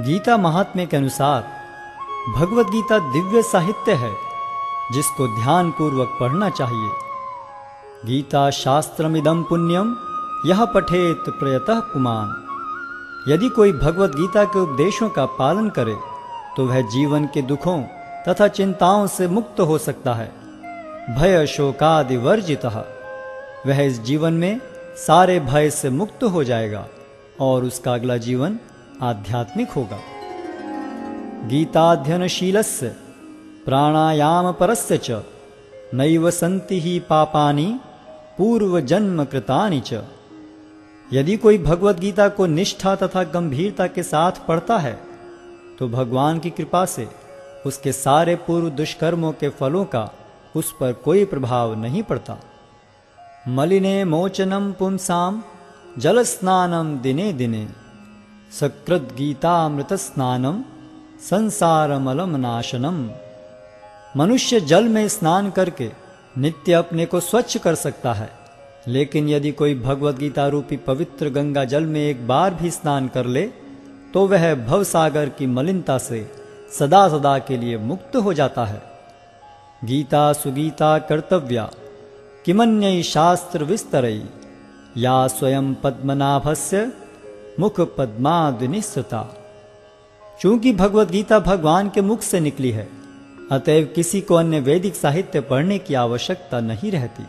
गीता महात्म्य के अनुसार भगवत गीता दिव्य साहित्य है जिसको ध्यान पूर्वक पढ़ना चाहिए। गीता शास्त्रमिदं पुण्यम यह पठेत प्रयतः पुमान। यदि कोई भगवत गीता के उपदेशों का पालन करे तो वह जीवन के दुखों तथा चिंताओं से मुक्त हो सकता है। भय शोकादि वर्जितः, वह इस जीवन में सारे भय से मुक्त हो जाएगा और उसका अगला जीवन आध्यात्मिक होगा। गीताध्ययनशीलस्य प्राणायाम परस्य च नैव सन्ति ही पापानि पूर्व जन्म कृतानि च। यदि कोई भगवत गीता को निष्ठा तथा गंभीरता के साथ पढ़ता है तो भगवान की कृपा से उसके सारे पूर्व दुष्कर्मों के फलों का उस पर कोई प्रभाव नहीं पड़ता। मलिने मोचनम पुंसाम जल स्नानम दिने दिने सकृत गीतामृत स्नानम संसारमलम नाशनम। मनुष्य जल में स्नान करके नित्य अपने को स्वच्छ कर सकता है, लेकिन यदि कोई भगवत गीता रूपी पवित्र गंगा जल में एक बार भी स्नान कर ले तो वह भवसागर की मलिनता से सदा सदा के लिए मुक्त हो जाता है। गीता सुगीता कर्तव्या किमन्यै शास्त्र विस्तरै या स्वयं पद्मनाभस्य मुख पद्माद्विनिस्सृता। चूंकि भगवत गीता भगवान के मुख से निकली है, अतएव किसी को अन्य वैदिक साहित्य पढ़ने की आवश्यकता नहीं रहती।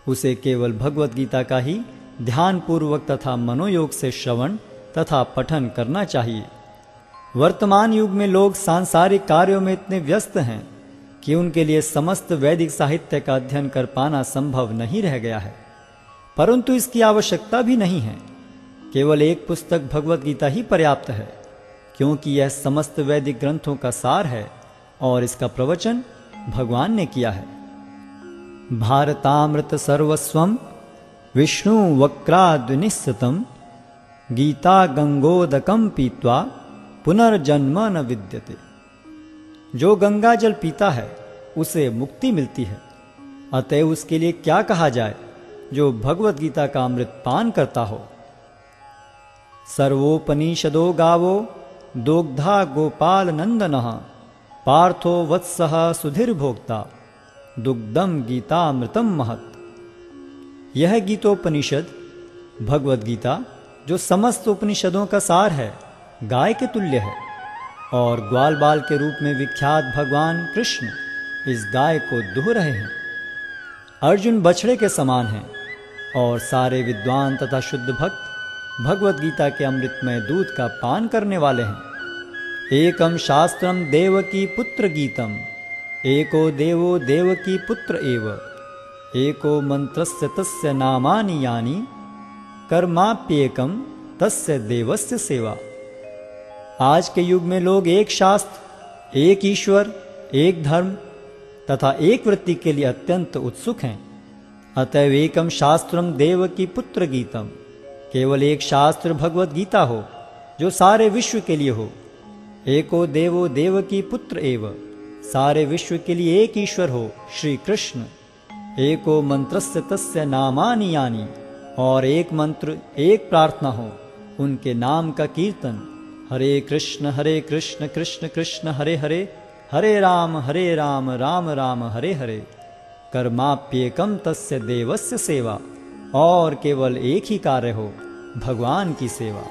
उसे केवल भगवत गीता का ही ध्यान पूर्वक तथा मनोयोग से श्रवण तथा पठन करना चाहिए। वर्तमान युग में लोग सांसारिक कार्यों में इतने व्यस्त हैं कि उनके लिए समस्त वैदिक साहित्य का अध्ययन कर पाना संभव नहीं रह गया है, परंतु इसकी आवश्यकता भी नहीं है। केवल एक पुस्तक भगवत गीता ही पर्याप्त है, क्योंकि यह समस्त वैदिक ग्रंथों का सार है और इसका प्रवचन भगवान ने किया है। भारतामृत सर्वस्वम विष्णु वक्राद्विनिस्सृतम गीता गंगोदकम पीत्वा पुनर्जन्म न विद्यते। जो गंगा जल पीता है उसे मुक्ति मिलती है, अतएव उसके लिए क्या कहा जाए जो भगवत गीता का अमृत पान करता हो। सर्वोपनिषदो गावो दोग्धा गोपाल नंदनः पार्थो वत्सः सुधीर भोक्ता दुग्धम गीतामृतम महत्। यह गीतोपनिषद भगवत गीता, जो समस्त उपनिषदों का सार है, गाय के तुल्य है और ग्वाल बाल के रूप में विख्यात भगवान कृष्ण इस गाय को दुह रहे हैं। अर्जुन बछड़े के समान हैं और सारे विद्वान तथा शुद्ध भक्त भगवत गीता के अमृतमय दूध का पान करने वाले हैं। एकम शास्त्रम देवकी पुत्र गीतम एको देवो देवकी पुत्र एव एको मंत्रस्य तस्य नामानि यानि कर्माप्येकम तस्य देवस्य सेवा। आज के युग में लोग एक शास्त्र, एक ईश्वर, एक धर्म तथा एक वृत्ति के लिए अत्यंत उत्सुक हैं। अतएव एकम शास्त्रम देवकी पुत्र गीतम, केवल एक शास्त्र भगवत गीता हो जो सारे विश्व के लिए हो। एको देवो देवकी पुत्र एव, सारे विश्व के लिए एक ईश्वर हो श्री कृष्ण। एको मंत्रस्य तस्य नामानि यानि, और एक मंत्र एक प्रार्थना हो, उनके नाम का कीर्तन। हरे कृष्ण कृष्ण कृष्ण हरे हरे, हरे राम राम राम हरे हरे। कर्माप्येकम तस्य देवस्य सेवा, और केवल एक ही कार्य हो, भगवान की सेवा।